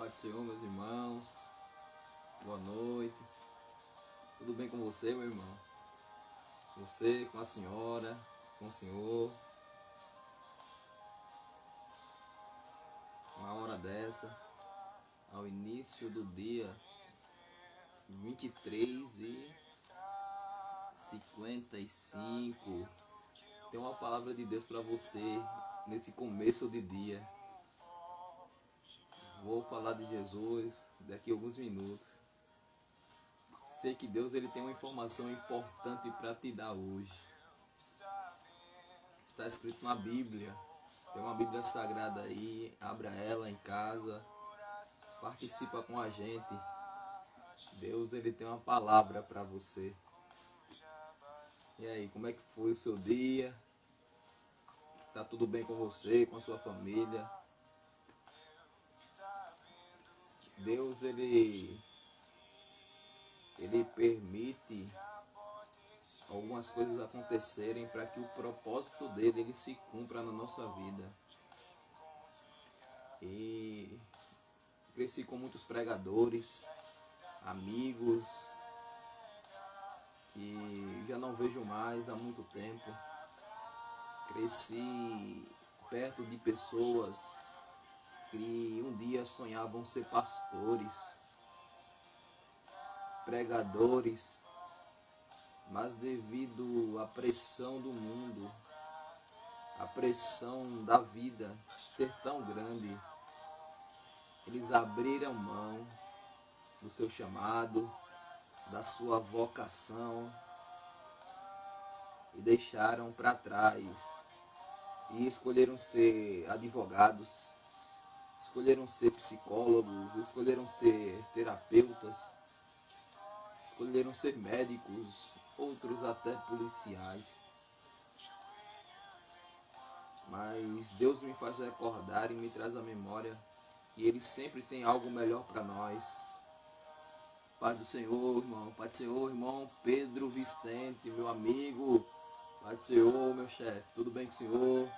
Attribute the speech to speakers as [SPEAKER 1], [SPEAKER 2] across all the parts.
[SPEAKER 1] Paz do Senhor, meus irmãos. Boa noite. Tudo bem com você, meu irmão? Você, com a senhora, com o senhor. Uma hora dessa, ao início do dia 23h55, tem uma palavra de Deus para você nesse começo de dia. Vou falar de Jesus daqui a alguns minutos. Sei que Deus ele tem uma informação importante para te dar hoje. Está escrito na Bíblia. Tem uma Bíblia Sagrada aí. Abra ela em casa. Participa com a gente. Deus ele tem uma palavra para você. E aí, como é que foi o seu dia? Tá tudo bem com você, com a sua família? Deus ele permite algumas coisas acontecerem para que o propósito dele ele se cumpra na nossa vida. E cresci com muitos pregadores, amigos que já não vejo mais há muito tempo. Cresci perto de pessoas que um dia sonhavam ser pastores, pregadores, mas devido à pressão do mundo, a pressão da vida ser tão grande, eles abriram mão do seu chamado, da sua vocação e deixaram para trás e escolheram ser advogados, escolheram ser psicólogos, escolheram ser terapeutas, escolheram ser médicos, outros até policiais. Mas Deus me faz recordar e me traz à memória que Ele sempre tem algo melhor para nós. Paz do Senhor, irmão. Paz do Senhor, irmão Pedro Vicente, meu amigo. Paz do Senhor, meu chefe. Tudo bem com o senhor?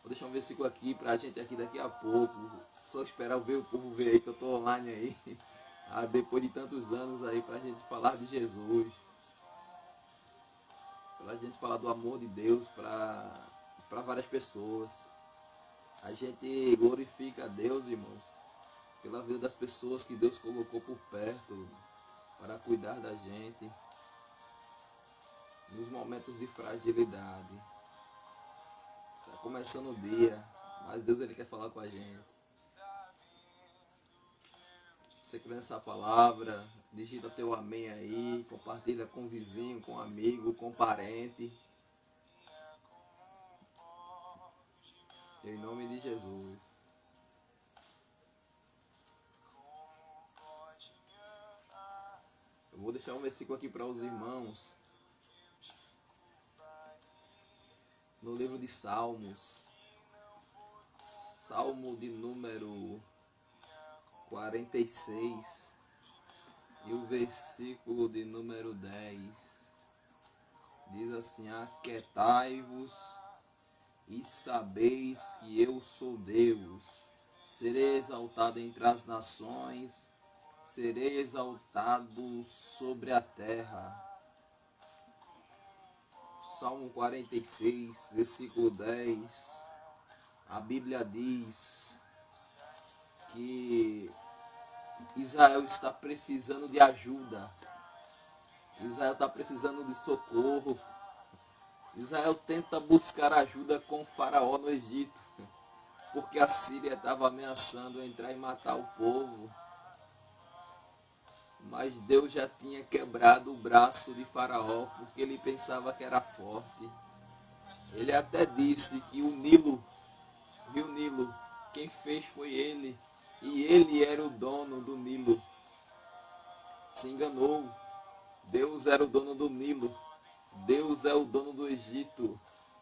[SPEAKER 1] Vou deixar um versículo aqui pra gente aqui daqui a pouco. Só esperar ver o povo ver aí que eu tô online aí. Depois de tantos anos aí pra gente falar de Jesus. Pra gente falar do amor de Deus para várias pessoas. A gente glorifica a Deus, irmãos, pela vida das pessoas que Deus colocou por perto para cuidar da gente nos momentos de fragilidade. Está começando o dia, mas Deus ele quer falar com a gente. Você crê nessa palavra, digita teu amém aí, compartilha com o vizinho, com o amigo, com o parente. Em nome de Jesus. Eu vou deixar um versículo aqui para os irmãos. No livro de Salmos. Salmo de número 46. E o versículo de número 10. Diz assim: aquietai-vos e sabeis que eu sou Deus. Serei exaltado entre as nações, serei exaltado sobre a terra. Salmo 46, versículo 10. A Bíblia diz que Israel está precisando de ajuda. Israel está precisando de socorro. Israel tenta buscar ajuda com Faraó no Egito, porque a Síria estava ameaçando entrar e matar o povo. Mas Deus já tinha quebrado o braço de Faraó, porque ele pensava que era forte. Ele até disse que o Nilo, Rio Nilo, quem fez foi ele, e ele era o dono do Nilo. Se enganou. Deus era o dono do Nilo. Deus é o dono do Egito.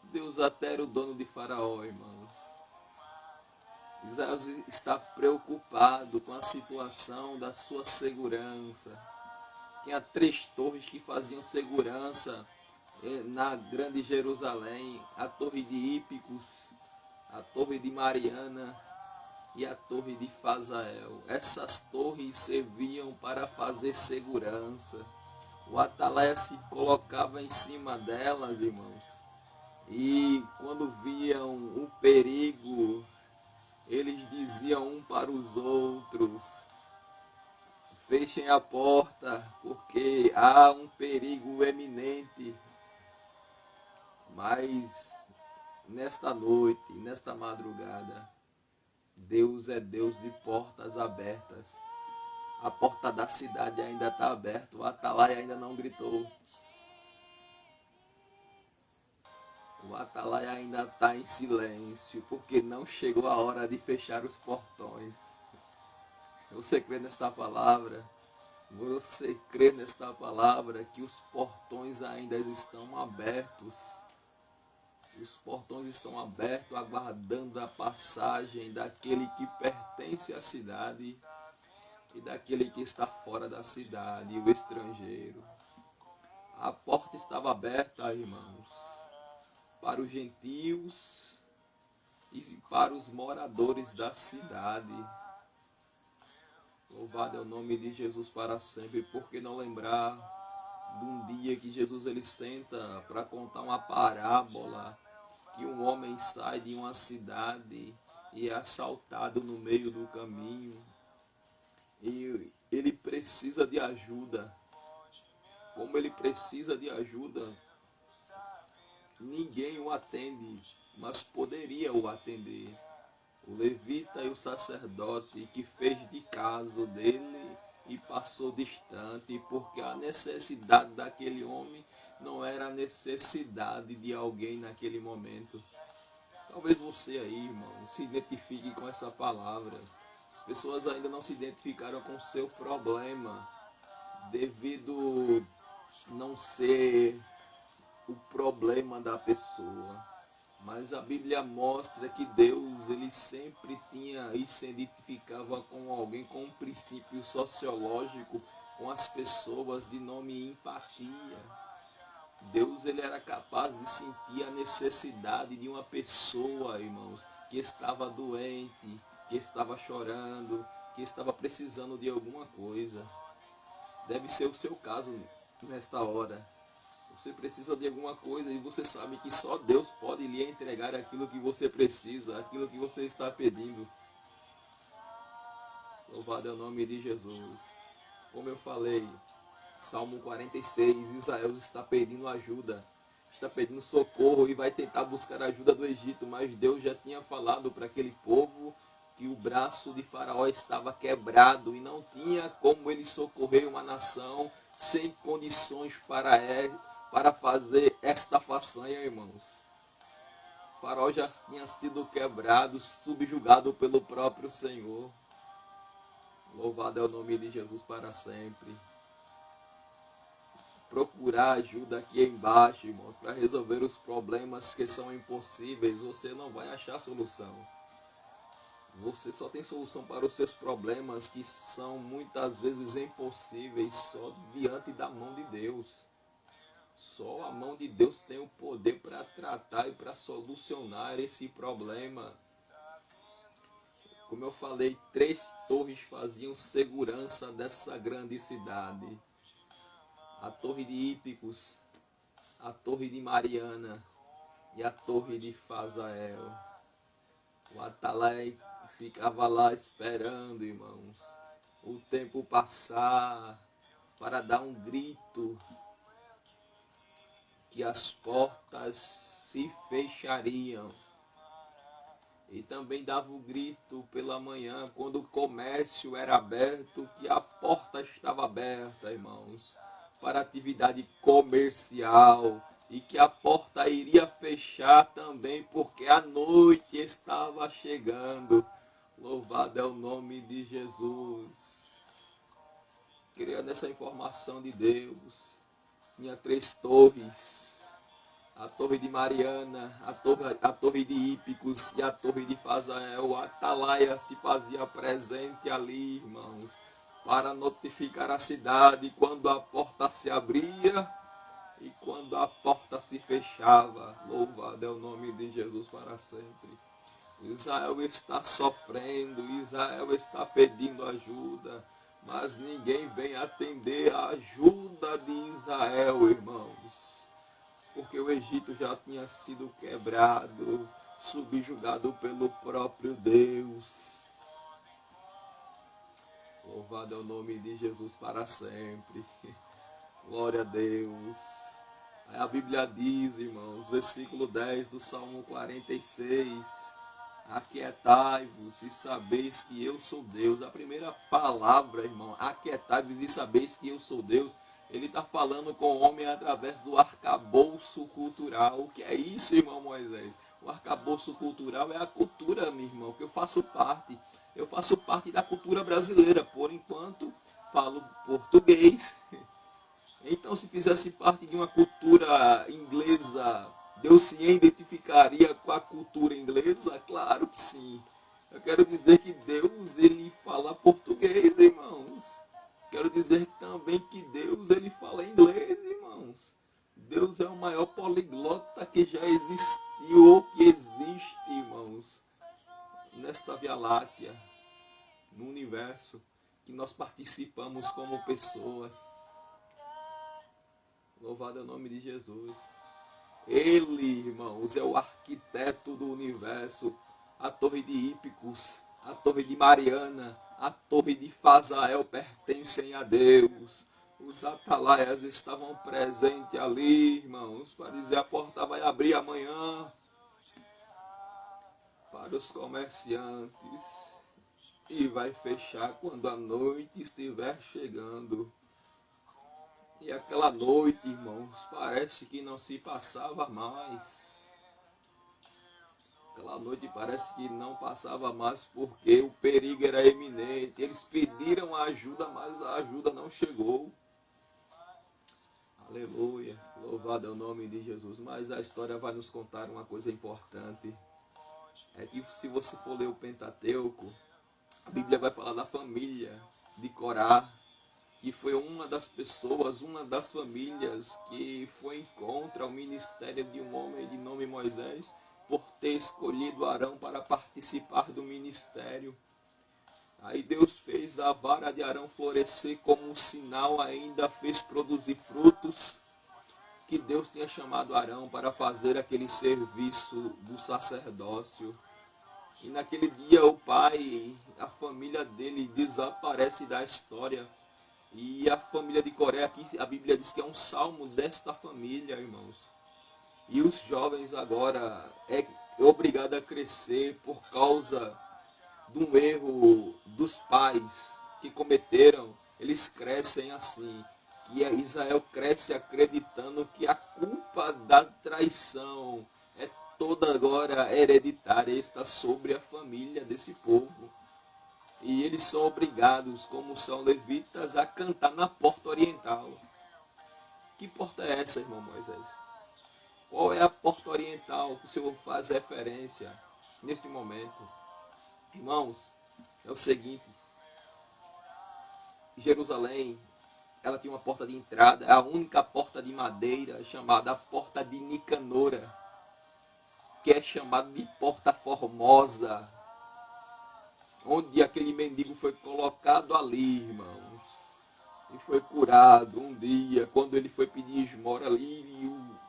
[SPEAKER 1] Deus até era o dono de Faraó, irmãos. Israel está preocupado com a situação da sua segurança. Tinha 3 torres que faziam segurança na grande Jerusalém. A torre de Ípicos, a torre de Mariana e a torre de Fazael. Essas torres serviam para fazer segurança. O atalaia se colocava em cima delas, irmãos, e quando viam um perigo, eles diziam um para os outros: fechem a porta, porque há um perigo eminente. Mas nesta noite, nesta madrugada, Deus é Deus de portas abertas. A porta da cidade ainda está aberta, o atalaia ainda não gritou. O atalaia ainda está em silêncio, porque não chegou a hora de fechar os portões. Você crê nesta palavra? Você crê nesta palavra que os portões ainda estão abertos? Os portões estão abertos, aguardando a passagem daquele que pertence à cidade e daquele que está fora da cidade, o estrangeiro. A porta estava aberta, irmãos, para os gentios e para os moradores da cidade. Louvado é o nome de Jesus para sempre. Por que não lembrar de um dia que Jesus ele senta para contar uma parábola, que um homem sai de uma cidade e é assaltado no meio do caminho e ele precisa de ajuda. Como ele precisa de ajuda, ninguém o atende, mas poderia o atender. O levita e o sacerdote que fez de caso dele e passou distante, porque a necessidade daquele homem não era a necessidade de alguém naquele momento. Talvez você aí, irmão, se identifique com essa palavra. As pessoas ainda não se identificaram com o seu problema, devido não ser o problema da pessoa. Mas a Bíblia mostra que Deus ele sempre tinha e se identificava com alguém com um princípio sociológico, com as pessoas, de nome empatia. Deus ele era capaz de sentir a necessidade de uma pessoa, irmãos, que estava doente, que estava chorando, que estava precisando de alguma coisa. Deve ser o seu caso nesta hora. Você precisa de alguma coisa e você sabe que só Deus pode lhe entregar aquilo que você precisa, aquilo que você está pedindo. Louvado é o nome de Jesus. Como eu falei, Salmo 46, Israel está pedindo ajuda, está pedindo socorro e vai tentar buscar ajuda do Egito, mas Deus já tinha falado para aquele povo que o braço de Faraó estava quebrado e não tinha como ele socorrer uma nação sem condições para fazer esta façanha, irmãos. O Faraó já tinha sido quebrado, subjugado pelo próprio Senhor. Louvado é o nome de Jesus para sempre. Procurar ajuda aqui embaixo, irmãos, para resolver os problemas que são impossíveis. Você não vai achar solução. Você só tem solução para os seus problemas que são muitas vezes impossíveis só diante da mão de Deus. Só a mão de Deus tem o poder para tratar e para solucionar esse problema. Como eu falei, 3 torres faziam segurança dessa grande cidade. A torre de Hípicos, a torre de Mariana e a torre de Fazael. O atalaia ficava lá esperando, irmãos, o tempo passar para dar um grito que as portas se fechariam. E também dava o grito pela manhã, quando o comércio era aberto, que a porta estava aberta, irmãos, para atividade comercial, e que a porta iria fechar também, porque a noite estava chegando. Louvado é o nome de Jesus. Queria nessa informação de Deus. Tinha 3 torres. A torre de Mariana, a torre de Hípicos e a torre de Fazael. O atalaia se fazia presente ali, irmãos, para notificar a cidade quando a porta se abria e quando a porta se fechava. Louvado é o nome de Jesus para sempre. Israel está sofrendo, Israel está pedindo ajuda, mas ninguém vem atender a ajuda de Israel, irmãos. Porque o Egito já tinha sido quebrado, subjugado pelo próprio Deus. Louvado é o nome de Jesus para sempre. Glória a Deus. Aí a Bíblia diz, irmãos, versículo 10 do Salmo 46. Aquietai-vos e sabeis que eu sou Deus. A primeira palavra, irmão, aquietai-vos e sabeis que eu sou Deus. Ele está falando com o homem através do arcabouço cultural. O que é isso, irmão Moisés? O arcabouço cultural é a cultura, meu irmão, que eu faço parte. Eu faço parte da cultura brasileira. Por enquanto, falo português. Então, se fizesse parte de uma cultura inglesa, Deus se identificaria com a cultura inglesa? Claro que sim. Eu quero dizer que Deus, ele fala português, irmãos. Quero dizer também que Deus, ele fala inglês, irmãos. Deus é o maior poliglota que já existiu ou que existe, irmãos, nesta Via Láctea, no universo, que nós participamos como pessoas. Louvado é o nome de Jesus. Ele, irmãos, é o arquiteto do universo. A torre de Hípicos, a torre de Mariana, a torre de Fazael pertencem a Deus. Os atalaias estavam presentes ali, irmãos, para dizer: a porta vai abrir amanhã para os comerciantes e vai fechar quando a noite estiver chegando. E aquela noite, irmãos, parece que não se passava mais. Aquela noite parece que não passava mais porque o perigo era iminente. Eles pediram ajuda, mas a ajuda não chegou. Aleluia, louvado é o nome de Jesus. Mas a história vai nos contar uma coisa importante. É que se você for ler o Pentateuco, a Bíblia vai falar da família de Corá, que foi uma das pessoas, uma das famílias que foi contra o ministério de um homem de nome Moisés, por ter escolhido Arão para participar do ministério. Aí Deus fez a vara de Arão florescer como um sinal, ainda fez produzir frutos, que Deus tinha chamado Arão para fazer aquele serviço do sacerdócio. E naquele dia o pai, a família dele desaparece da história. E a família de Coré, aqui a Bíblia diz que é um salmo desta família, irmãos. E os jovens agora é obrigado a crescer por causa de um erro dos pais que cometeram. Eles crescem assim, que Israel cresce acreditando que a culpa da traição é toda agora hereditária, está sobre a família desse povo. E eles são obrigados, como são levitas, a cantar na porta oriental. Que porta é essa, irmão Moisés? Qual é a porta oriental que o Senhor faz referência neste momento? Irmãos, é o seguinte: Jerusalém, ela tinha uma porta de entrada, a única porta de madeira, chamada Porta de Nicanora, que é chamada de Porta Formosa, onde aquele mendigo foi colocado ali, irmãos, e foi curado um dia, quando ele foi pedir esmola ali, e o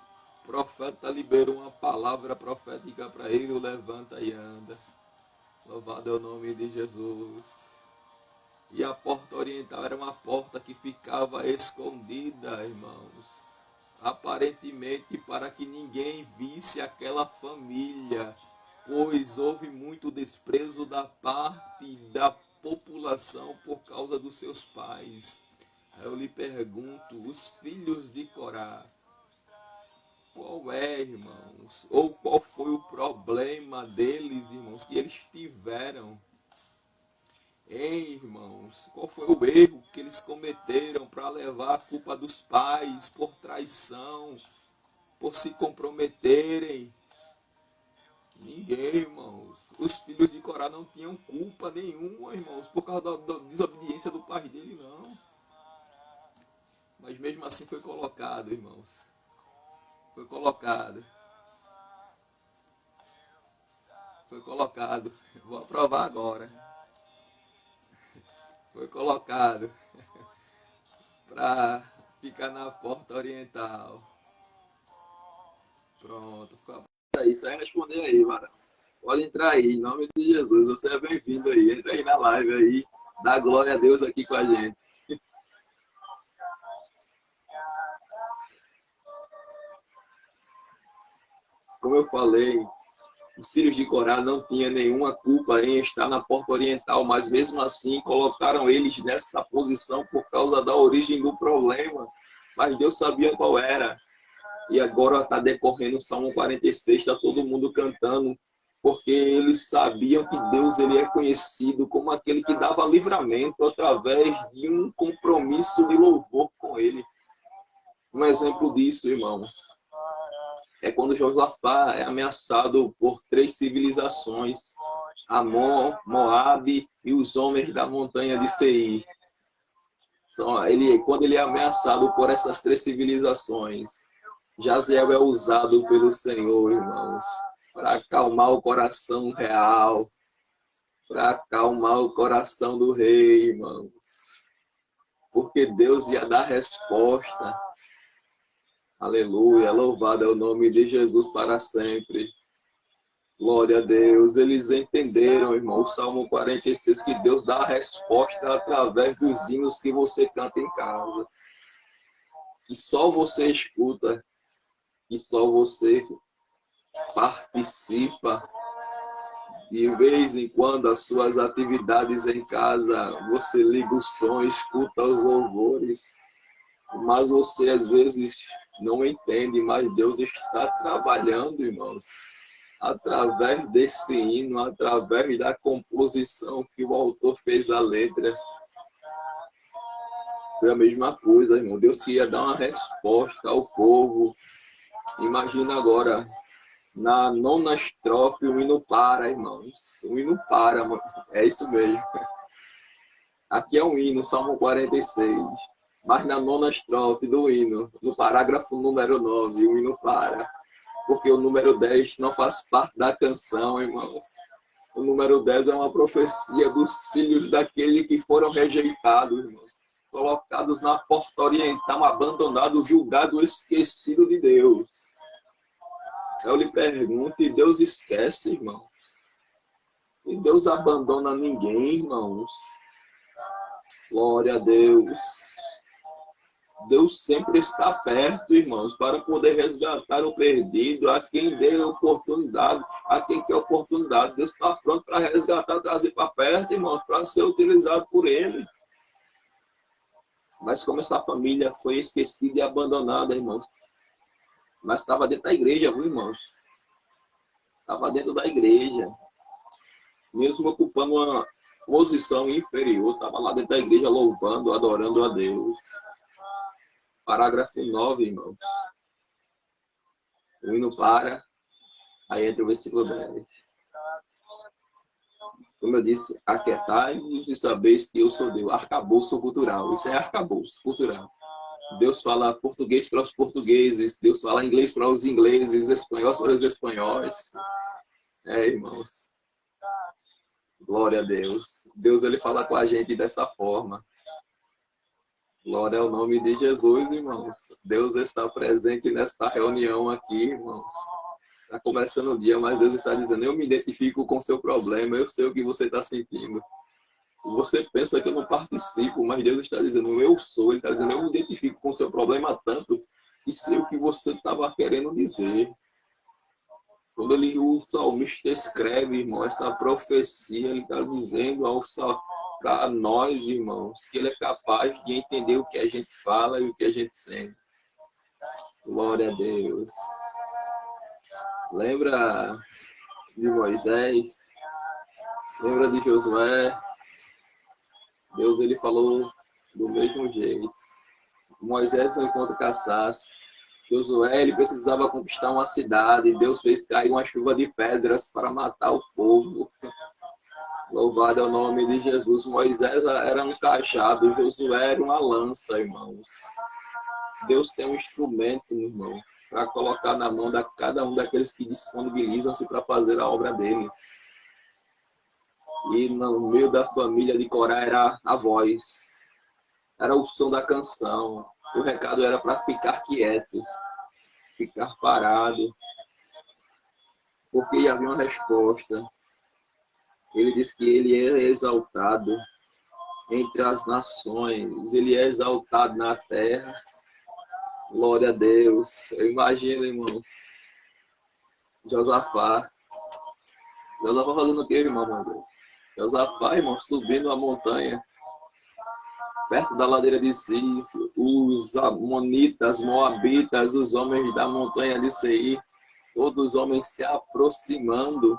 [SPEAKER 1] profeta liberou uma palavra profética para ele: levanta e anda. Louvado é o nome de Jesus. E a porta oriental era uma porta que ficava escondida, irmãos, aparentemente para que ninguém visse aquela família, pois houve muito desprezo da parte da população por causa dos seus pais. Aí eu lhe pergunto: os filhos de Corá, qual é, irmãos? Ou qual foi o problema deles, irmãos, que eles tiveram? Hein, irmãos? Qual foi o erro que eles cometeram para levar a culpa dos pais por traição, por se comprometerem? Ninguém, irmãos. Os filhos de Corá não tinham culpa nenhuma, irmãos, por causa da desobediência do pai dele, não. Mas mesmo assim foi colocado, irmãos. Foi colocado. Foi colocado. Vou aprovar agora. Foi colocado para ficar na porta oriental. Pronto. Aí, só responder aí, Mara. Pode entrar aí, em nome de Jesus. Você é bem-vindo aí. Entra aí na live aí. Dá glória a Deus aqui com a gente. Como eu falei, os filhos de Corá não tinham nenhuma culpa em estar na porta oriental, mas mesmo assim colocaram eles nessa posição por causa da origem do problema. Mas Deus sabia qual era. E agora está decorrendo o Salmo 46, está todo mundo cantando, porque eles sabiam que Deus ele é conhecido como aquele que dava livramento através de um compromisso de louvor com ele. Um exemplo disso, irmãos, é quando Josafá é ameaçado por 3 civilizações, Amon, Moabe e os homens da montanha de Seir. Quando ele é ameaçado por essas 3 civilizações, Jaziel é usado pelo Senhor, irmãos, para acalmar o coração real, para acalmar o coração do rei, irmãos. Porque Deus ia dar resposta. Aleluia, louvado é o nome de Jesus para sempre. Glória a Deus. Eles entenderam, irmão, o Salmo 46, que Deus dá a resposta através dos hinos que você canta em casa. Que só você escuta, que só você participa. De vez em quando, as suas atividades em casa, você liga o som, escuta os louvores, mas você às vezes não entende, mas Deus está trabalhando, irmãos, através desse hino, através da composição que o autor fez a letra. Foi a mesma coisa, irmão. Deus queria dar uma resposta ao povo. Imagina agora, na 9ª estrofe, o hino para, irmãos. O hino para, mano. É isso mesmo. Aqui é um hino, Salmo 46. Mas na 9ª estrofe do hino, no parágrafo número 9, o hino para. Porque o número 10 não faz parte da canção, irmãos. O número 10 é uma profecia dos filhos daquele que foram rejeitados, irmãos. Colocados na porta oriental, abandonados, julgados, esquecidos de Deus. Eu lhe pergunto, e Deus esquece, irmão? E Deus abandona ninguém, irmãos? Glória a Deus. Deus sempre está perto, irmãos, para poder resgatar o perdido, a quem deu oportunidade, a quem quer oportunidade. Deus está pronto para resgatar, trazer para perto, irmãos, para ser utilizado por Ele. Mas como essa família foi esquecida e abandonada, irmãos, mas estava dentro da igreja, viu, irmãos? Estava dentro da igreja. Mesmo ocupando uma posição inferior, estava lá dentro da igreja louvando, adorando a Deus. Parágrafo 9, irmãos. O hino para, aí entra o versículo 10. Como eu disse, aquietai-vos e sabeis que eu sou Deus. Arcabouço cultural. Isso é arcabouço cultural. Deus fala português para os portugueses, Deus fala inglês para os ingleses, espanhol para os espanhóis. Irmãos. Glória a Deus. Deus, ele fala com a gente dessa forma. Glória ao nome de Jesus, irmãos. Deus está presente nesta reunião aqui, irmãos. Está começando o dia, mas Deus está dizendo, eu me identifico com o seu problema, eu sei o que você está sentindo. Você pensa que eu não participo, mas Deus está dizendo, eu sou. Ele está dizendo, eu me identifico com o seu problema tanto e sei o que você estava querendo dizer. Quando o salmista escreve, irmão, essa profecia, ele está dizendo para nós, irmãos, que ele é capaz de entender o que a gente fala e o que a gente sente. Glória a Deus. Lembra de Moisés? Lembra de Josué? Deus, ele falou do mesmo jeito. Moisés não encontra cansaço. Josué, ele precisava conquistar uma cidade. Deus fez cair uma chuva de pedras para matar o povo. Louvado é o nome de Jesus. Moisés era um cajado, Josué era uma lança, irmãos. Deus tem um instrumento, irmão, para colocar na mão de cada um daqueles que disponibilizam-se para fazer a obra dele. E no meio da família de Corá era a voz, era o som da canção. O recado era para ficar quieto, ficar parado, porque havia uma resposta. Ele diz que ele é exaltado entre as nações, ele é exaltado na terra. Glória a Deus. Eu imagino, irmão, Josafá fazendo o que, irmão? Mano? Josafá, irmão, subindo a montanha, perto da ladeira de Cis, os amonitas, moabitas, os homens da montanha de Seir, todos os homens se aproximando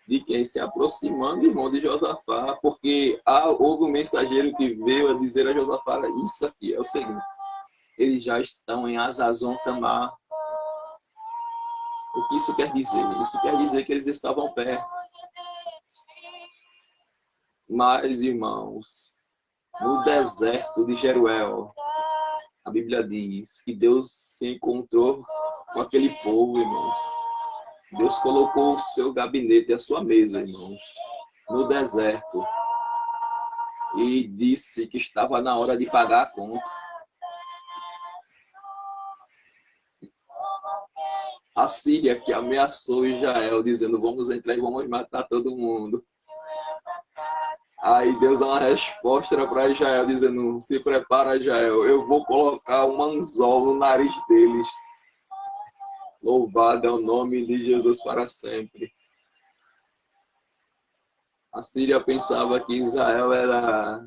[SPEAKER 1] de quem? Se aproximando, irmão, de Josafá, porque houve um mensageiro que veio a dizer a Josafá, isso aqui é o seguinte, eles já estão em Hazazon Tamar. O que isso quer dizer? Isso quer dizer que eles estavam perto. Mas, irmãos, no deserto de Jeruel, a Bíblia diz que Deus se encontrou com aquele povo, irmãos. Deus colocou o seu gabinete, a sua mesa, irmãos, no deserto. E disse que estava na hora de pagar a conta. A Síria que ameaçou Israel, dizendo, vamos entrar e vamos matar todo mundo. Aí Deus dá uma resposta para Israel, dizendo, se prepara, Israel, eu vou colocar um anzol no nariz deles. Louvado é o nome de Jesus para sempre. A Síria pensava que Israel era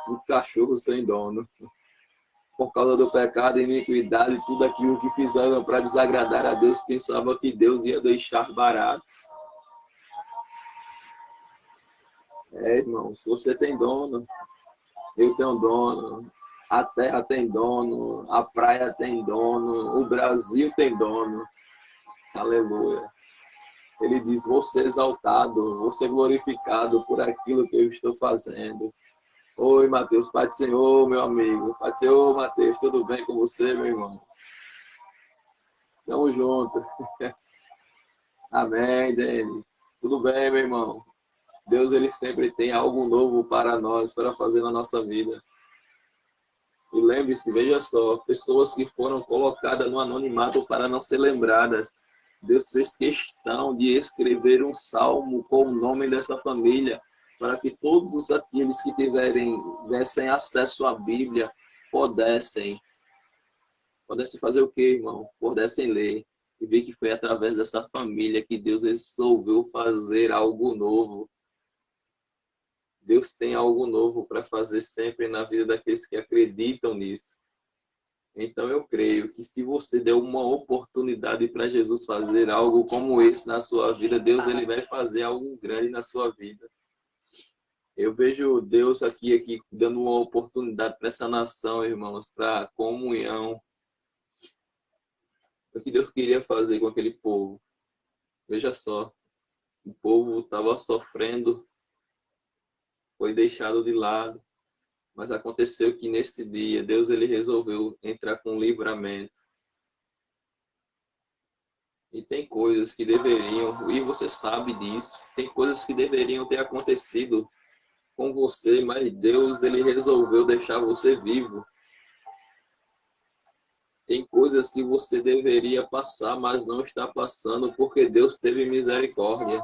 [SPEAKER 1] um cachorro sem dono. Por causa do pecado e iniquidade, tudo aquilo que fizeram para desagradar a Deus, pensava que Deus ia deixar barato. Irmãos, você tem dono, eu tenho dono, a terra tem dono, a praia tem dono, o Brasil tem dono. Aleluia. Ele diz, vou ser exaltado, vou ser glorificado por aquilo que eu estou fazendo. Oi, Mateus, Pai do Senhor, meu amigo. Pai do Senhor, Mateus, tudo bem com você, meu irmão? Tamo junto. Amém, Dani. Tudo bem, meu irmão? Deus, ele sempre tem algo novo para nós, para fazer na nossa vida. E lembre-se, veja só, pessoas que foram colocadas no anonimato para não ser lembradas. Deus fez questão de escrever um salmo com o nome dessa família, para que todos aqueles que tivessem acesso à Bíblia pudessem fazer o quê, irmão? Pudessem ler e ver que foi através dessa família que Deus resolveu fazer algo novo. Deus tem algo novo para fazer sempre na vida daqueles que acreditam nisso. Então eu creio que se você der uma oportunidade para Jesus fazer algo como esse na sua vida, Deus ele vai fazer algo grande na sua vida. Eu vejo Deus aqui dando uma oportunidade para essa nação, irmãos, para comunhão. O que Deus queria fazer com aquele povo. Veja só, o povo estava sofrendo, foi deixado de lado. Mas aconteceu que nesse dia, Deus ele resolveu entrar com livramento. E tem coisas que deveriam, e você sabe disso, tem coisas que deveriam ter acontecido com você, mas Deus ele resolveu deixar você vivo. Tem coisas que você deveria passar, mas não está passando, porque Deus teve misericórdia.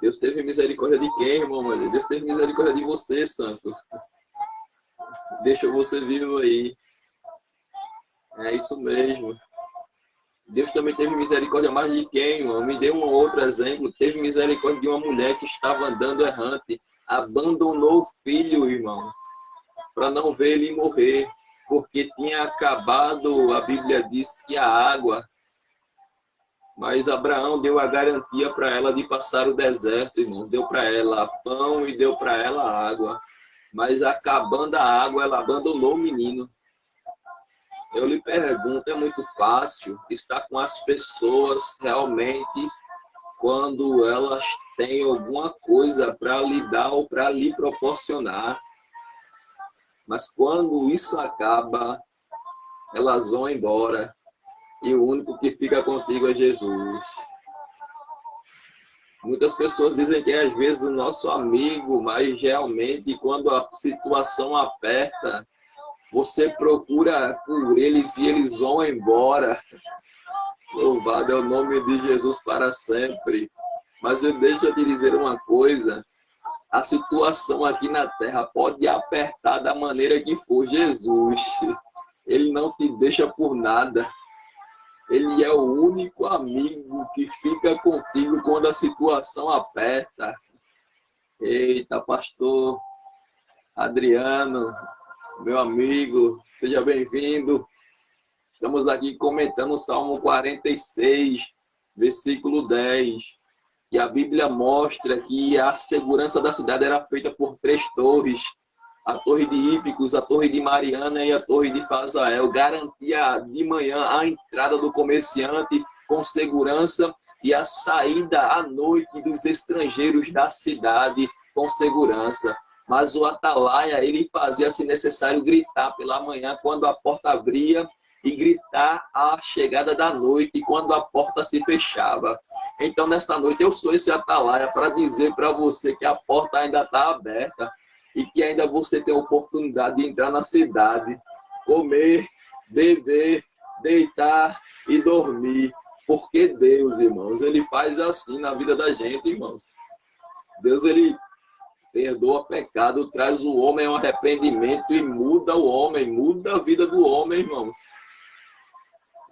[SPEAKER 1] Deus teve misericórdia de quem, irmão? Deus teve misericórdia de você, santo. Deixa você vivo aí. É isso mesmo. Deus também teve misericórdia mais de quem, irmão? Me dê um outro exemplo. Teve misericórdia de uma mulher que estava andando errante. Abandonou o filho, irmãos, para não ver ele morrer. Porque tinha acabado, a Bíblia diz que a água. Mas Abraão deu a garantia para ela de passar o deserto, irmãos. Deu para ela pão e deu para ela água. Mas acabando a água, ela abandonou o menino. Eu lhe pergunto, é muito fácil estar com as pessoas realmente quando elas têm alguma coisa para lhe dar ou para lhe proporcionar. Mas quando isso acaba, elas vão embora. E o único que fica contigo é Jesus. Muitas pessoas dizem que é às vezes o nosso amigo, mas realmente quando a situação aperta, você procura por eles e eles vão embora. Louvado é o nome de Jesus para sempre. Mas deixa eu te dizer uma coisa. A situação aqui na terra pode apertar da maneira que for. Jesus, ele não te deixa por nada. Ele é o único amigo que fica contigo quando a situação aperta. Eita, pastor Adriano, meu amigo, seja bem-vindo. Estamos aqui comentando o Salmo 46, versículo 10. E a Bíblia mostra que a segurança da cidade era feita por 3 torres. A torre de Ípicos, a torre de Mariana e a torre de Fazael. Garantia de manhã a entrada do comerciante com segurança e a saída à noite dos estrangeiros da cidade com segurança. Mas o atalaia, ele fazia, se necessário, gritar pela manhã quando a porta abria e gritar a chegada da noite quando a porta se fechava. Então, nesta noite, eu sou esse atalaia para dizer para você que a porta ainda está aberta e que ainda você tem a oportunidade de entrar na cidade, comer, beber, deitar e dormir. Porque Deus, irmãos, ele faz assim na vida da gente, irmãos. Deus, ele perdoa pecado, traz o homem ao arrependimento e muda o homem, muda a vida do homem, irmãos.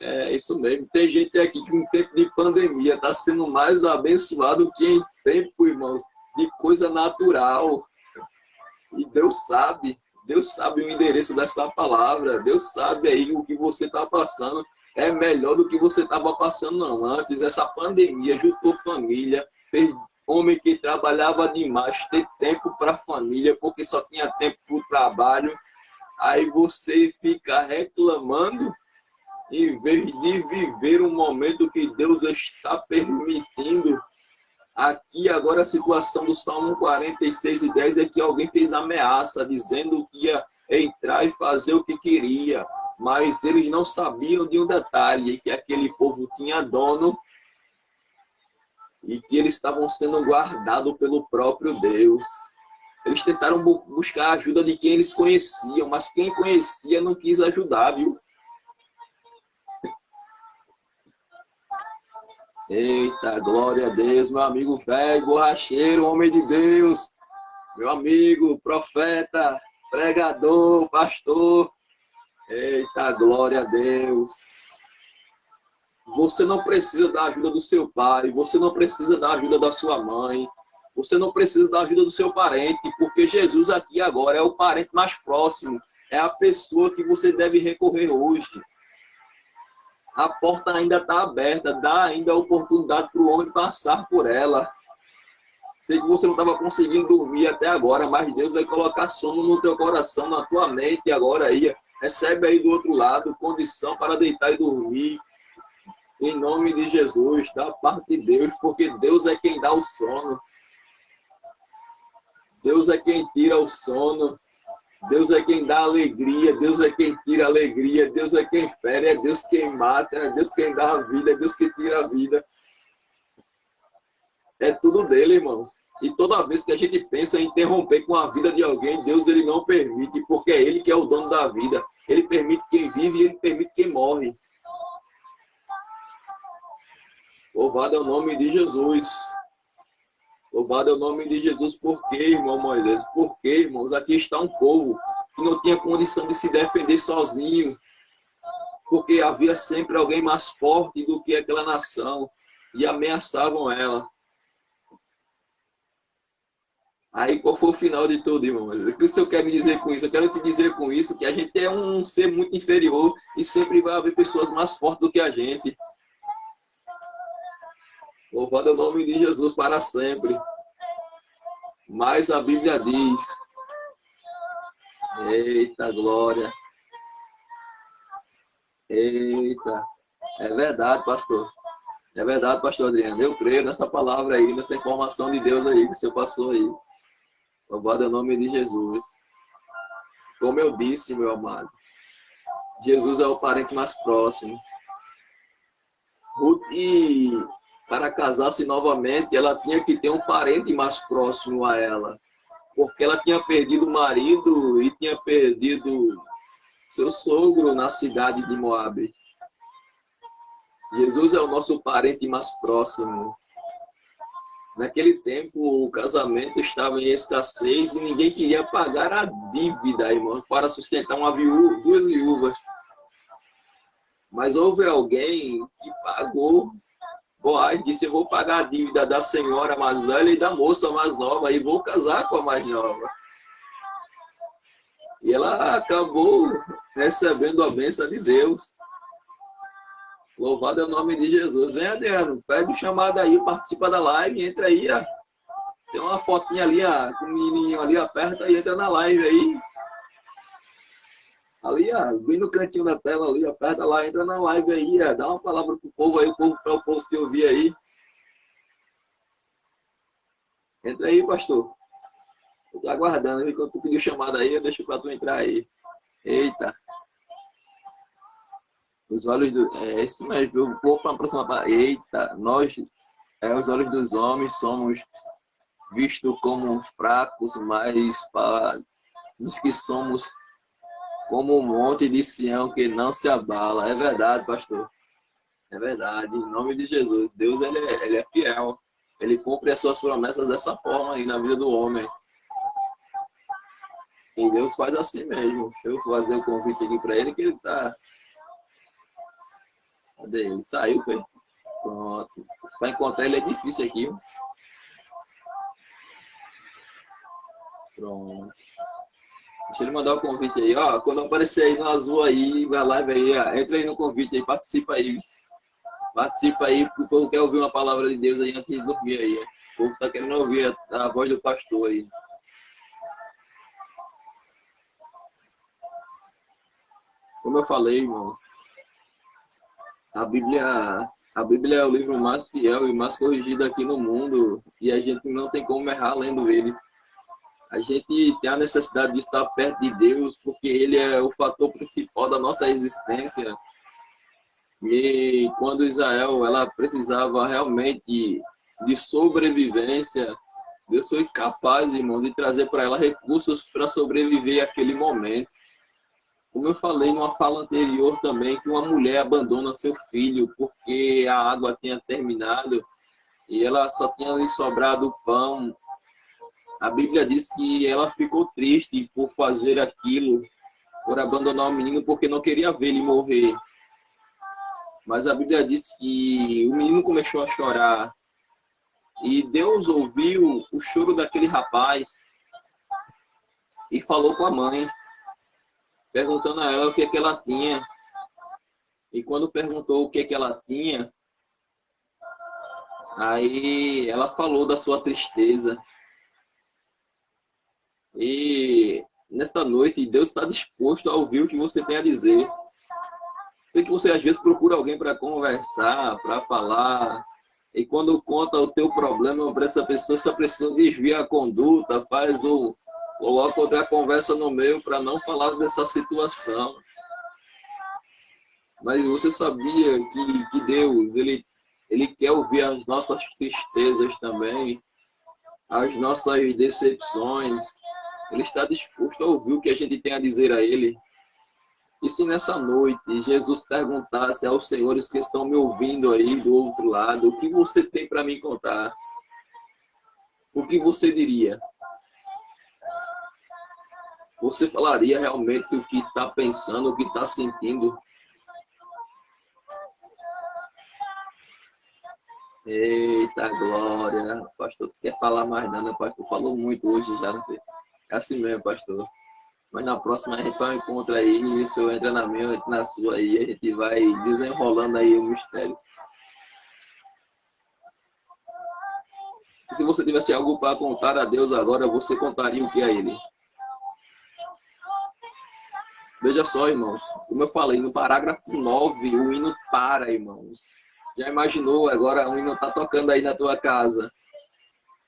[SPEAKER 1] É isso mesmo. Tem gente aqui que em tempo de pandemia está sendo mais abençoado que em tempo, irmãos, de coisa natural. E Deus sabe o endereço dessa palavra. Deus sabe aí o que você está passando. É melhor do que você estava passando não. Antes. Essa pandemia juntou família, fez homem que trabalhava demais ter tempo para a família, porque só tinha tempo para o trabalho. Aí você fica reclamando em vez de viver um momento que Deus está permitindo. Aqui agora a situação do Salmo 46 e 10 é que alguém fez ameaça, dizendo que ia entrar e fazer o que queria, mas eles não sabiam de um detalhe, que aquele povo tinha dono e que eles estavam sendo guardados pelo próprio Deus. Eles tentaram buscar a ajuda de quem eles conheciam, mas quem conhecia não quis ajudar, viu? Eita, glória a Deus, meu amigo velho, borracheiro, homem de Deus, meu amigo, profeta, pregador, pastor. Eita, glória a Deus. Você não precisa da ajuda do seu pai, você não precisa da ajuda da sua mãe, você não precisa da ajuda do seu parente, porque Jesus aqui agora é o parente mais próximo, é a pessoa que você deve recorrer hoje. A porta ainda está aberta, dá ainda a oportunidade para o homem passar por ela. Sei que você não estava conseguindo dormir até agora, mas Deus vai colocar sono no teu coração, na tua mente agora aí. Recebe aí do outro lado condição para deitar e dormir. Em nome de Jesus, da parte de Deus, porque Deus é quem dá o sono. Deus é quem tira o sono. Deus é quem dá alegria, Deus é quem tira alegria, Deus é quem fere, é Deus quem mata, é Deus quem dá a vida, é Deus que tira a vida. É tudo dele, irmãos. E toda vez que a gente pensa em interromper com a vida de alguém, Deus ele não permite, porque é ele que é o dono da vida. Ele permite quem vive e ele permite quem morre. Louvado é o nome de Jesus. Louvado é o nome de Jesus. Por quê, irmão Moisés? Porque, irmãos, aqui está um povo que não tinha condição de se defender sozinho. Porque havia sempre alguém mais forte do que aquela nação. E ameaçavam ela. Aí, qual foi o final de tudo, irmão? O que o senhor quer me dizer com isso? Eu quero te dizer com isso que a gente é um ser muito inferior e sempre vai haver pessoas mais fortes do que a gente. Louvado é o nome de Jesus para sempre. Mas a Bíblia diz... Eita, glória. Eita. É verdade, pastor. É verdade, pastor Adriano. Eu creio nessa palavra aí, nessa informação de Deus aí que o senhor passou aí. Louvado é o nome de Jesus. Como eu disse, meu amado, Jesus é o parente mais próximo. Ruth para casar-se novamente, ela tinha que ter um parente mais próximo a ela, porque ela tinha perdido o marido e tinha perdido seu sogro na cidade de Moabe. Jesus é o nosso parente mais próximo. Naquele tempo, o casamento estava em escassez e ninguém queria pagar a dívida, irmão, para sustentar duas viúvas. Mas houve alguém que pagou. Boaz disse: eu vou pagar a dívida da senhora mais velha e da moça mais nova e vou casar com a mais nova. E ela acabou recebendo a bênção de Deus. Louvado é o nome de Jesus. Vem, Adriano, pede o chamado aí, participa da live, entra aí, ó. Tem uma fotinha ali, ó, com o menininho ali, aperta e entra na live aí. Ali, ó, bem no cantinho da tela ali, aperta lá, entra na live aí, ó. Dá uma palavra pro povo aí, para o povo te ouvir aí. Entra aí, pastor. Eu tô aguardando, enquanto tu pediu chamada aí, eu deixo pra tu entrar aí. Eita. Os olhos do... É isso mesmo, eu vou para a próxima parte. Eita, nós, os olhos dos homens, somos vistos como fracos, mas diz que somos como um monte de Sião que não se abala. É verdade, pastor. É verdade. Em nome de Jesus. Deus, ele é fiel. Ele cumpre as suas promessas dessa forma aí na vida do homem. E Deus faz assim mesmo. Deixa eu fazer o convite aqui para ele, que ele tá... Cadê ele? Saiu, foi? Pronto. Para encontrar ele é difícil aqui. Pronto. Deixa ele mandar o convite aí, ó. Quando aparecer aí no azul aí, vai live aí, ó. Entra aí no convite aí, participa aí. Participa aí, porque o povo quer ouvir uma palavra de Deus aí antes de dormir aí. O povo tá querendo ouvir a voz do pastor aí. Como eu falei, irmão, a Bíblia é o livro mais fiel e mais corrigido aqui no mundo, e a gente não tem como errar lendo ele. A gente tem a necessidade de estar perto de Deus, porque ele é o fator principal da nossa existência. E quando Israel ela precisava realmente de sobrevivência, Deus foi capaz, irmão, de trazer para ela recursos para sobreviver àquele momento. Como eu falei numa fala anterior também, que uma mulher abandona seu filho porque a água tinha terminado e ela só tinha lhe sobrado o pão. A Bíblia diz que ela ficou triste por fazer aquilo, por abandonar o menino, porque não queria ver ele morrer. Mas a Bíblia diz que o menino começou a chorar e Deus ouviu o choro daquele rapaz e falou com a mãe, perguntando a ela o que ela tinha. E quando perguntou o que ela tinha, aí ela falou da sua tristeza. E nesta noite, Deus está disposto a ouvir o que você tem a dizer. Sei que você às vezes procura alguém para conversar, para falar, e quando conta o teu problema para essa pessoa desvia a conduta, coloca outra conversa no meio para não falar dessa situação. Mas você sabia que Deus, ele quer ouvir as nossas tristezas também, as nossas decepções. Ele está disposto a ouvir o que a gente tem a dizer a ele. E se nessa noite Jesus perguntasse aos senhores que estão me ouvindo aí do outro lado, o que você tem para me contar? O que você diria? Você falaria realmente o que está pensando, o que está sentindo? Eita glória! Pastor, tu quer falar mais não, né? Pastor falou muito hoje já. É assim mesmo, pastor. Mas na próxima a gente vai encontrar aí, e o senhor entra na minha, eu entro na sua aí, a gente vai desenrolando aí o mistério. E se você tivesse algo para contar a Deus agora, você contaria o que a Ele? Veja só, irmãos, como eu falei, no parágrafo 9, o hino para, irmãos. Já imaginou, agora o hino está tocando aí na tua casa.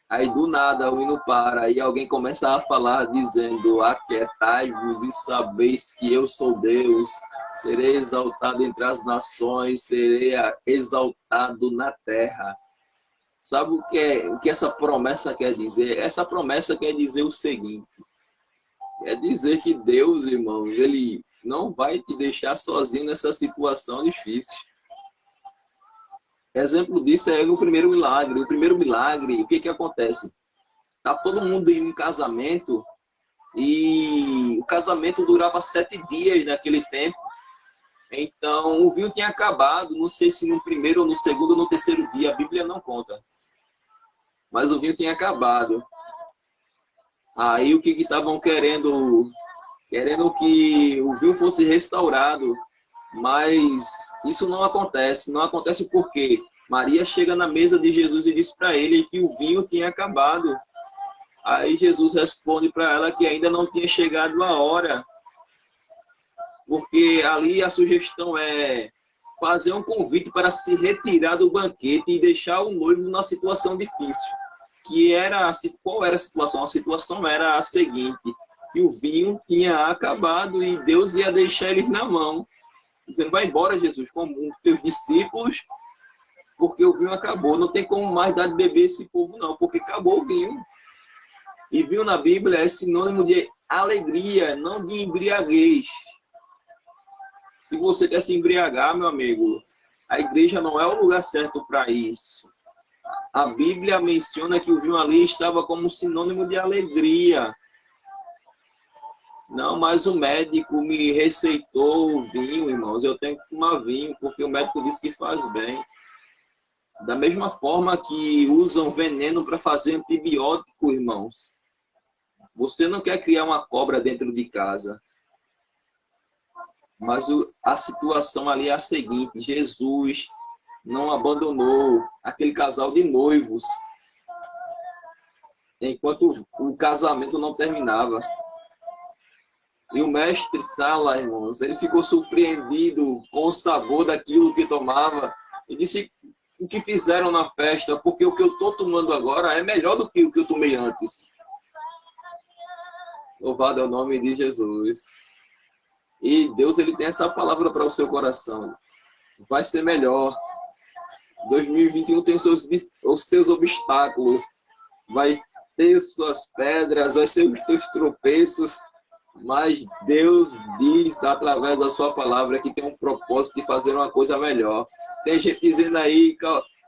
[SPEAKER 1] Aí do nada o hino para, aí alguém começa a falar dizendo: aquietai-vos e sabeis que eu sou Deus, serei exaltado entre as nações, serei exaltado na terra. Sabe o que essa promessa quer dizer? Essa promessa quer dizer o seguinte: quer dizer que Deus, irmãos, ele não vai te deixar sozinho nessa situação difícil. Exemplo disso é no primeiro milagre. O primeiro milagre, o que que acontece? Tá todo mundo em um casamento e o casamento durava 7 dias naquele tempo. Então, o vinho tinha acabado, não sei se no primeiro ou no segundo ou no terceiro dia, a Bíblia não conta. Mas o vinho tinha acabado. Aí o que estavam querendo? Querendo que o vinho fosse restaurado. Mas isso não acontece. Não acontece porque Maria chega na mesa de Jesus e diz para ele que o vinho tinha acabado. Aí Jesus responde para ela que ainda não tinha chegado a hora. Porque ali a sugestão é fazer um convite para se retirar do banquete e deixar o noivo numa situação difícil. Qual era a situação? A situação era a seguinte: que o vinho tinha acabado e Deus ia deixar eles na mão. Dizendo, vai embora, Jesus, com os teus discípulos, porque o vinho acabou. Não tem como mais dar de beber esse povo, não, porque acabou o vinho. E vinho na Bíblia é sinônimo de alegria, não de embriaguez. Se você quer se embriagar, meu amigo, a igreja não é o lugar certo para isso. A Bíblia menciona que o vinho ali estava como sinônimo de alegria. Não, mas o médico me receitou o vinho, irmãos. Eu tenho que tomar vinho, porque o médico disse que faz bem. Da mesma forma que usam veneno para fazer antibiótico, irmãos. Você não quer criar uma cobra dentro de casa. Mas a situação ali é a seguinte: Jesus não abandonou aquele casal de noivos enquanto o casamento não terminava. E o mestre Sala, irmãos, ele ficou surpreendido com o sabor daquilo que tomava e disse o que fizeram na festa, porque o que eu estou tomando agora é melhor do que o que eu tomei antes. Louvado é o nome de Jesus. E Deus, ele tem essa palavra para o seu coração. Vai ser melhor. 2021 tem os seus obstáculos. Vai ter suas pedras, vai ser os teus tropeços. Mas Deus diz, através da sua palavra, que tem um propósito de fazer uma coisa melhor. Tem gente dizendo aí,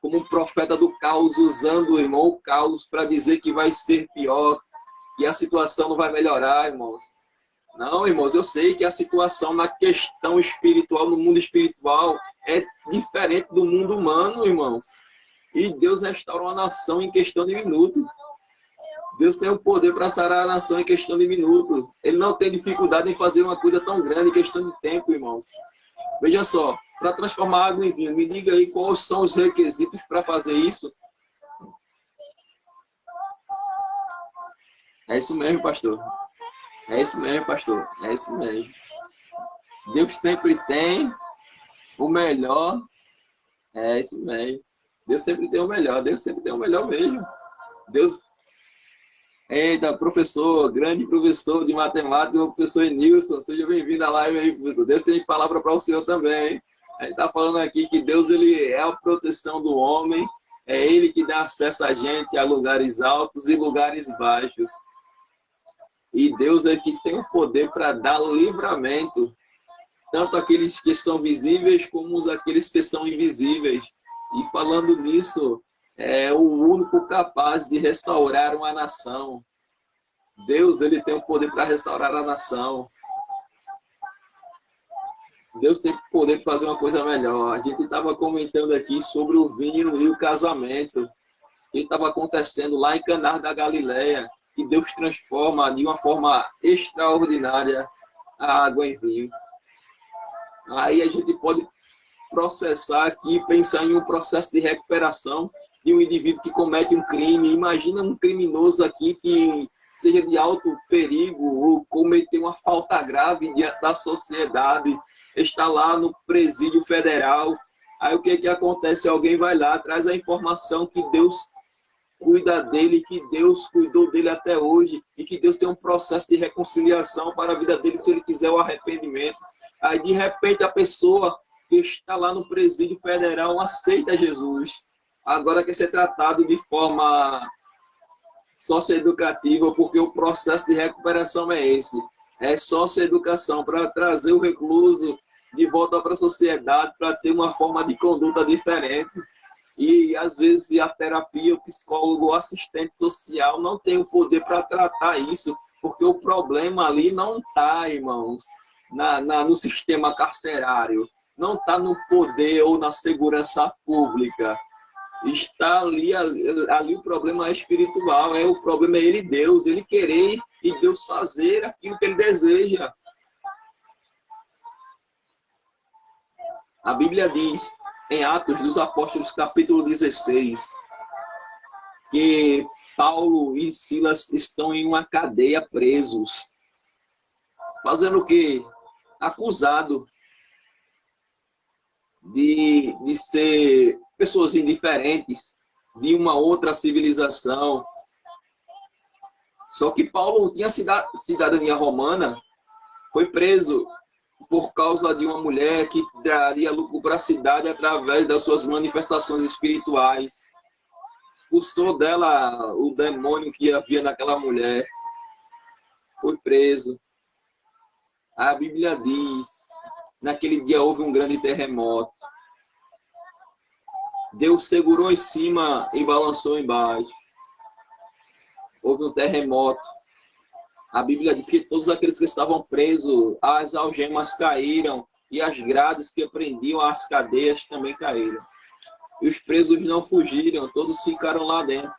[SPEAKER 1] como um profeta do caos, usando o irmão o caos para dizer que vai ser pior, que a situação não vai melhorar, irmãos. Não, irmãos, eu sei que a situação na questão espiritual, no mundo espiritual, é diferente do mundo humano, irmãos. E Deus restaura uma nação em questão de minutos. Deus tem o poder para sarar a nação em questão de minutos. Ele não tem dificuldade em fazer uma coisa tão grande em questão de tempo, irmãos. Veja só, para transformar água em vinho, me diga aí quais são os requisitos para fazer isso. É isso mesmo, pastor. É isso mesmo, pastor. É isso mesmo. Deus sempre tem o melhor. É isso mesmo. Deus sempre tem o melhor. Deus sempre tem o melhor mesmo. Deus... Eita, professor, grande professor de matemática, o professor Enilson, seja bem-vindo à live aí, professor. Deus tem palavra para o senhor também, hein? A gente está falando aqui que Deus, ele é a proteção do homem, é ele que dá acesso a gente a lugares altos e lugares baixos. E Deus é que tem o poder para dar livramento, tanto aqueles que são visíveis como aqueles que são invisíveis. E falando nisso, é o único capaz de restaurar uma nação. Deus, ele tem o poder para restaurar a nação. Deus tem o poder de fazer uma coisa melhor. A gente estava comentando aqui sobre o vinho e o casamento que estava acontecendo lá em Caná da Galileia, que Deus transforma de uma forma extraordinária a água em vinho. Aí a gente pode processar aqui, pensar em um processo de recuperação de um indivíduo que comete um crime. Imagina um criminoso aqui que seja de alto perigo ou cometer uma falta grave diante da sociedade, está lá no presídio federal. Aí o que acontece? Alguém vai lá, traz a informação que Deus cuida dele, que Deus cuidou dele até hoje e que Deus tem um processo de reconciliação para a vida dele se ele quiser o arrependimento. Aí de repente a pessoa que está lá no presídio federal aceita Jesus. agora quer ser tratado de forma socioeducativa, porque o processo de recuperação é esse. É socioeducação, para trazer o recluso de volta para a sociedade, para ter uma forma de conduta diferente. E, às vezes, a terapia, o psicólogo, o assistente social não tem o poder para tratar isso, porque o problema ali não está, irmãos, no sistema carcerário, não está no poder ou na segurança pública. Está ali o problema é espiritual, o problema é ele, Deus, ele querer e Deus fazer aquilo que ele deseja. A Bíblia diz, em Atos dos Apóstolos, capítulo 16, que Paulo e Silas estão em uma cadeia presos. Fazendo o quê? Acusado de ser pessoas indiferentes, de uma outra civilização. Só que Paulo tinha cidadania romana, foi preso por causa de uma mulher que traria lucro para a cidade através das suas manifestações espirituais. Expulsou dela o demônio que havia naquela mulher. Foi preso. A Bíblia diz, naquele dia houve um grande terremoto. Deus segurou em cima e balançou embaixo. Houve um terremoto. A Bíblia diz que todos aqueles que estavam presos, as algemas caíram e as grades que prendiam as cadeias também caíram. E os presos não fugiram, todos ficaram lá dentro.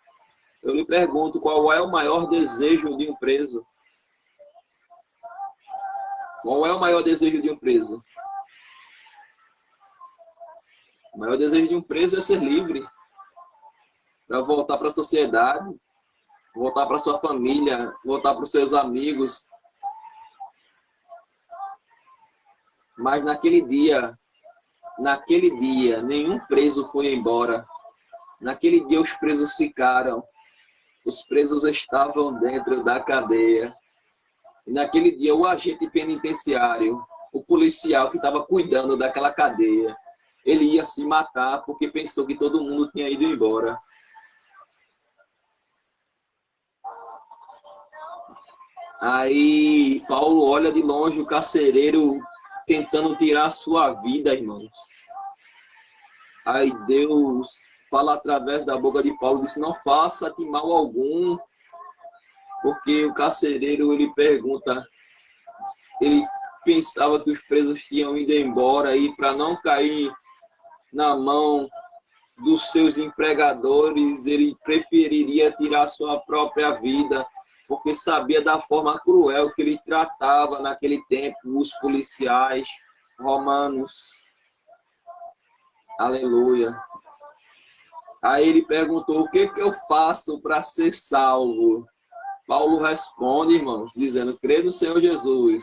[SPEAKER 1] Eu lhe pergunto, qual é o maior desejo de um preso? Qual é o maior desejo de um preso? O maior desejo de um preso é ser livre, para voltar para a sociedade, voltar para sua família, voltar para os seus amigos. Mas naquele dia, nenhum preso foi embora. Naquele dia os presos ficaram. Os presos estavam dentro da cadeia. E naquele dia o agente penitenciário, o policial que estava cuidando daquela cadeia, ele ia se matar porque pensou que todo mundo tinha ido embora. Aí Paulo olha de longe o carcereiro tentando tirar a sua vida, irmãos. Aí Deus fala através da boca de Paulo, disse, não faça-te mal algum, porque o carcereiro, ele pergunta, ele pensava que os presos tinham ido embora e para não cair na mão dos seus empregadores, ele preferiria tirar sua própria vida, porque sabia da forma cruel que ele tratava naquele tempo os policiais romanos. Aleluia. Aí ele perguntou, o que eu faço para ser salvo? Paulo responde, irmãos, dizendo, crê no Senhor Jesus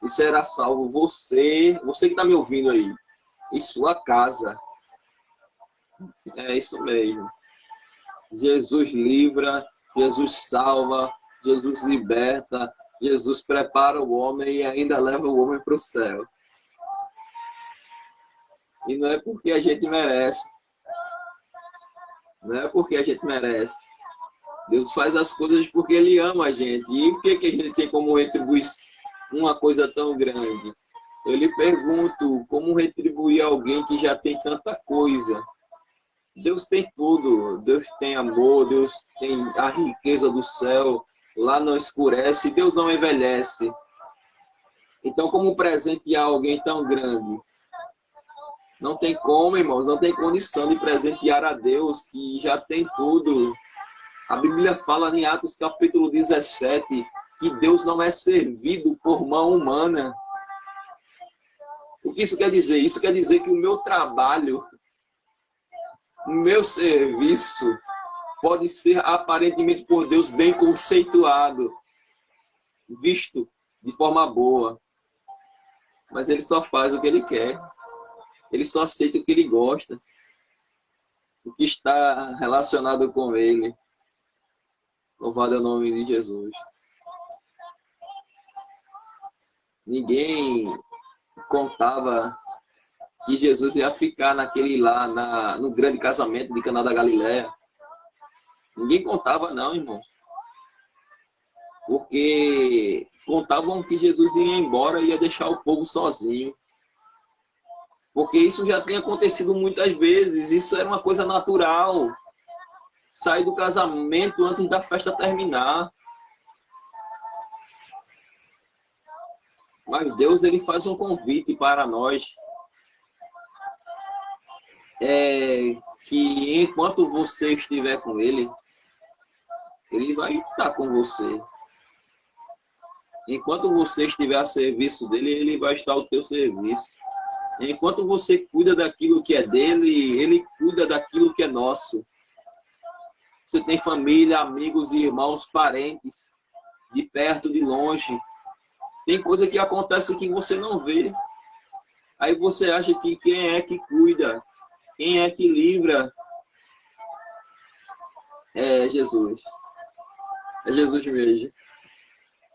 [SPEAKER 1] e será salvo você que está me ouvindo aí, em sua casa. É isso mesmo. Jesus livra, Jesus salva, Jesus liberta, Jesus prepara o homem e ainda leva o homem para o céu. E não é porque a gente merece. Não é porque a gente merece. Deus faz as coisas porque Ele ama a gente. E o que a gente tem como retribuir uma coisa tão grande? Eu lhe pergunto, como retribuir alguém que já tem tanta coisa? Deus tem tudo. Deus tem amor, Deus tem a riqueza do céu. Lá não escurece, Deus não envelhece. Então, como presentear alguém tão grande? Não tem como, irmãos, não tem condição de presentear a Deus, que já tem tudo. A Bíblia fala em Atos capítulo 17, que Deus não é servido por mão humana. O que isso quer dizer? Isso quer dizer que o meu trabalho, o meu serviço, pode ser aparentemente por Deus bem conceituado, visto de forma boa. Mas Ele só faz o que Ele quer. Ele só aceita o que Ele gosta. O que está relacionado com Ele. Louvado é o nome de Jesus. Ninguém contava que Jesus ia ficar naquele lá, no grande casamento de Caná da Galileia. Ninguém contava não, irmão. Porque contavam que Jesus ia embora e ia deixar o povo sozinho. Porque isso já tinha acontecido muitas vezes, isso era uma coisa natural. Sair do casamento antes da festa terminar. Mas Deus, ele faz um convite para nós. Que enquanto você estiver com ele, ele vai estar com você. Enquanto você estiver a serviço dele, ele vai estar ao teu serviço. Enquanto você cuida daquilo que é dele, ele cuida daquilo que é nosso. Você tem família, amigos, irmãos, parentes, de perto, de longe. Tem coisa que acontece que você não vê. Aí você acha que quem é que cuida, quem é que livra, é Jesus. É Jesus mesmo.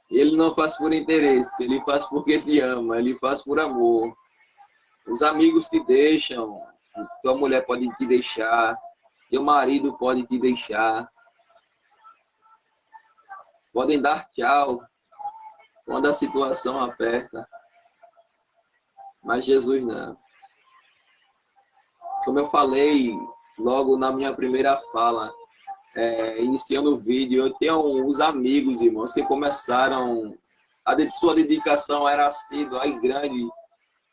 [SPEAKER 1] Ele não faz por interesse, ele faz porque te ama, ele faz por amor. Os amigos te deixam, tua mulher pode te deixar, teu marido pode te deixar. Podem dar tchau quando a situação aperta. Mas Jesus não. Como eu falei logo na minha primeira fala, iniciando o vídeo, eu tenho uns amigos, irmãos, que começaram, sua dedicação era assídua e grande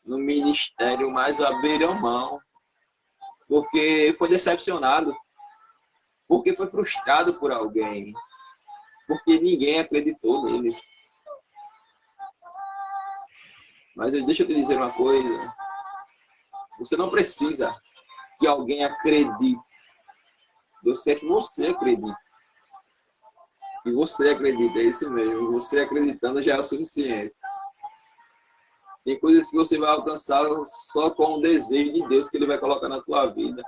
[SPEAKER 1] no ministério, mas abriram mão, porque foi decepcionado, porque foi frustrado por alguém, porque ninguém acreditou neles. Mas deixa eu te dizer uma coisa, você não precisa que alguém acredite, Deus quer que você acredite. E você acredita, é isso mesmo. Você acreditando já é o suficiente. Tem coisas que você vai alcançar só com o desejo de Deus que Ele vai colocar na tua vida.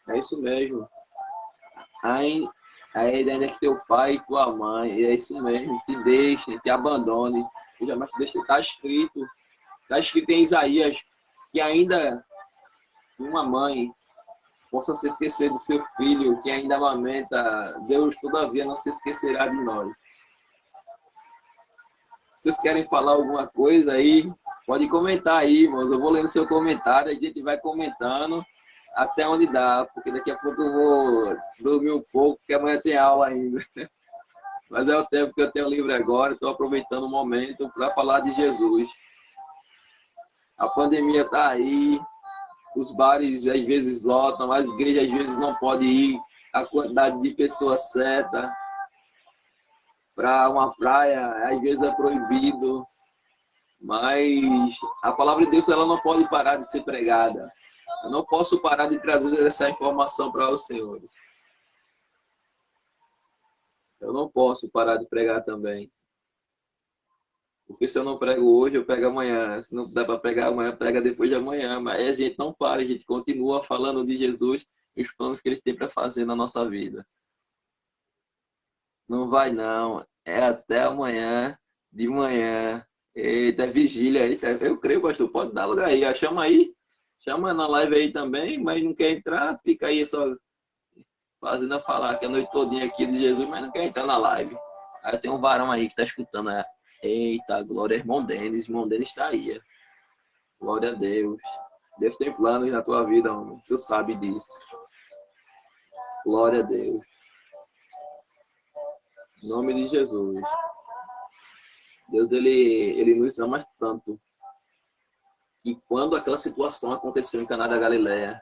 [SPEAKER 1] É isso mesmo. Aí ainda que teu pai e tua mãe, é isso mesmo. Te deixem, te abandone. Jamais te deixe. Está escrito em Isaías que ainda uma mãe possa se esquecer do seu filho que ainda amamenta, Deus todavia não se esquecerá de nós. Se vocês querem falar alguma coisa aí, pode comentar aí, irmãos. Eu vou lendo seu comentário, a gente vai comentando até onde dá, porque daqui a pouco eu vou dormir um pouco, porque amanhã tem aula ainda. Mas é o tempo que eu tenho livre agora, estou aproveitando o momento para falar de Jesus. A pandemia está aí, os bares às vezes lotam, as igrejas às vezes não podem ir a quantidade de pessoas certa. Para uma praia, às vezes é proibido. Mas a palavra de Deus ela não pode parar de ser pregada. Eu não posso parar de trazer essa informação para os senhores. Eu não posso parar de pregar também. Porque se eu não prego hoje, eu prego amanhã. Se não dá para pregar amanhã, prega depois de amanhã. Mas a gente não para, a gente continua falando de Jesus e os planos que Ele tem para fazer na nossa vida. Não vai não. É até amanhã, de manhã. Eita, vigília aí. Eu creio, pastor. Pode dar lugar aí. Chama aí. Chama na live aí também, mas não quer entrar, fica aí só fazendo a falar que a noite todinha aqui de Jesus, mas não quer entrar na live. Aí tem um varão aí que tá escutando. Eita, glória, irmão Denis. Irmão Denis está aí. Glória a Deus. Deus tem planos na tua vida, homem. Tu sabe disso. Glória a Deus. Em nome de Jesus. Deus, ele nos ama tanto. E quando aquela situação aconteceu em Caná da Galileia,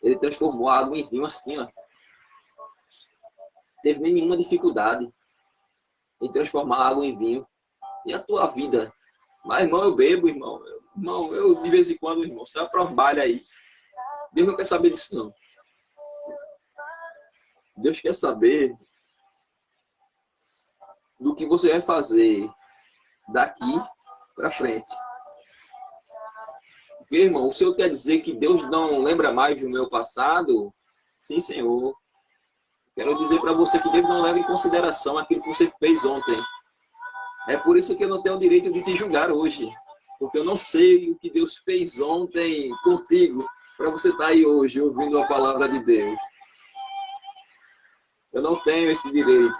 [SPEAKER 1] Ele transformou a água em vinho assim, ó. Não teve nenhuma dificuldade em transformar a água em vinho. E a tua vida? Mas, irmão, eu bebo, irmão. Irmão, eu de vez em quando, irmão, você vai para um baile aí. Deus não quer saber disso, não. Deus quer saber do que você vai fazer daqui para frente. Porque, irmão, o Senhor quer dizer que Deus não lembra mais do meu passado? Sim, Senhor. Quero dizer para você que Deus não leva em consideração aquilo que você fez ontem. É por isso que eu não tenho o direito de te julgar hoje. Porque eu não sei o que Deus fez ontem contigo para você estar aí hoje ouvindo a palavra de Deus. Eu não tenho esse direito.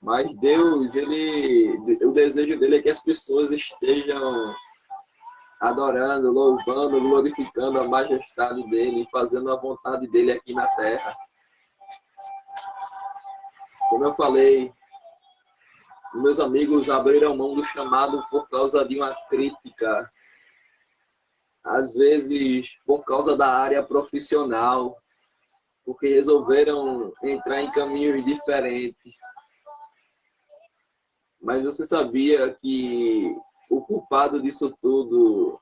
[SPEAKER 1] Mas Deus, o desejo dele é que as pessoas estejam adorando, louvando, glorificando a majestade dele, fazendo a vontade dele aqui na terra. Como eu falei, meus amigos abriram mão do chamado por causa de uma crítica, às vezes por causa da área profissional, porque resolveram entrar em caminhos diferentes. Mas você sabia que o culpado disso tudo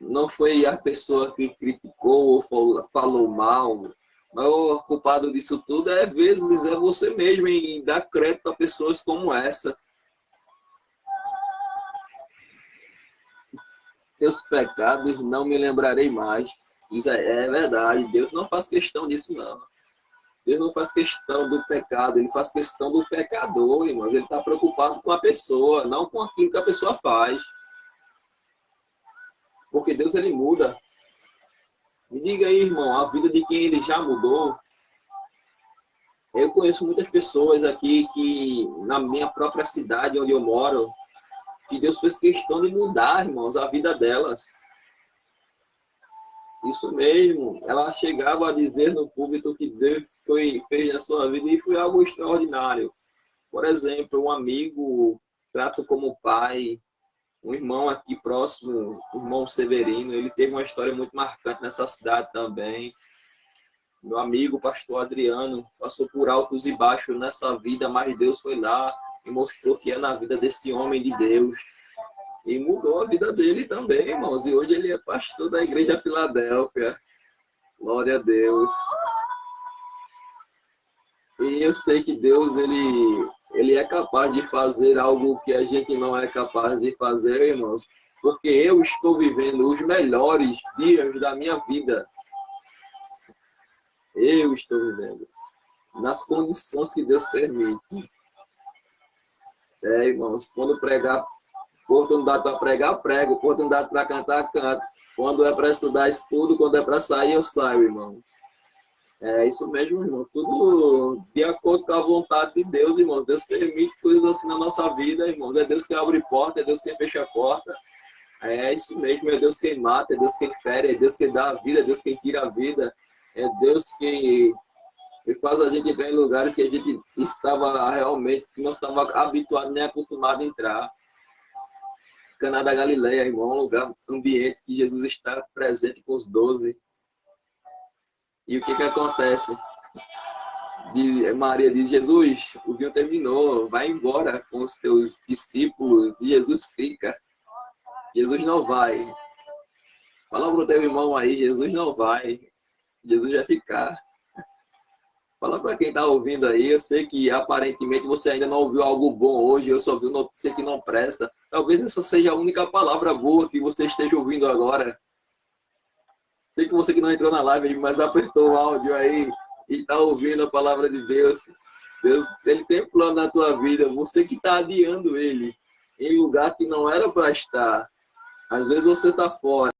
[SPEAKER 1] não foi a pessoa que criticou ou falou mal, mas o culpado disso tudo, às vezes, é você mesmo em dar crédito a pessoas como essa. Teus pecados não me lembrarei mais. Isso é verdade, Deus não faz questão disso, não. Deus não faz questão do pecado, ele faz questão do pecador, irmãos. Ele está preocupado com a pessoa, não com aquilo que a pessoa faz. Porque Deus, ele muda. Me diga aí, irmão, a vida de quem ele já mudou. Eu conheço muitas pessoas aqui que, na minha própria cidade onde eu moro, que Deus fez questão de mudar, irmãos, a vida delas. Isso mesmo, ela chegava a dizer no púlpito que Deus fez na sua vida e foi algo extraordinário. Por exemplo, um amigo, trato como pai, um irmão aqui próximo, o irmão Severino, ele teve uma história muito marcante nessa cidade também. Meu amigo, pastor Adriano, passou por altos e baixos nessa vida, mas Deus foi lá e mostrou que é na vida desse homem de Deus. E mudou a vida dele também, irmãos. E hoje ele é pastor da Igreja Filadélfia. Glória a Deus. E eu sei que Deus, ele é capaz de fazer algo que a gente não é capaz de fazer, irmãos. Porque eu estou vivendo os melhores dias da minha vida. Eu estou vivendo nas condições que Deus permite. Irmãos, quando pregar, oportunidade para pregar, prego. Oportunidade para cantar, canto. Quando é para estudar, estudo. Quando é para sair, eu saio, irmão. É isso mesmo, irmão. Tudo de acordo com a vontade de Deus, irmãos. Deus permite coisas assim na nossa vida, irmãos. É Deus que abre porta, é Deus que fecha a porta. É isso mesmo, é Deus quem mata, é Deus quem fere, é Deus quem dá a vida, é Deus quem tira a vida. É Deus que faz a gente entrar em lugares que a gente estava realmente, que não estava habituado nem acostumado a entrar. Caná da Galileia, irmão, um lugar, ambiente que Jesus está presente com os 12. E o que acontece? Maria diz, Jesus, o vinho terminou, vai embora com os teus discípulos. E Jesus fica. Jesus não vai. Fala pro teu irmão aí, Jesus não vai. Jesus vai ficar. Fala para quem está ouvindo aí, eu sei que aparentemente você ainda não ouviu algo bom hoje, eu só vi notícia que não presta. Talvez essa seja a única palavra boa que você esteja ouvindo agora. Sei que você que não entrou na live, mas apertou o áudio aí e está ouvindo a palavra de Deus. Deus, ele tem um plano na tua vida, você que está adiando ele em lugar que não era para estar. Às vezes você está fora.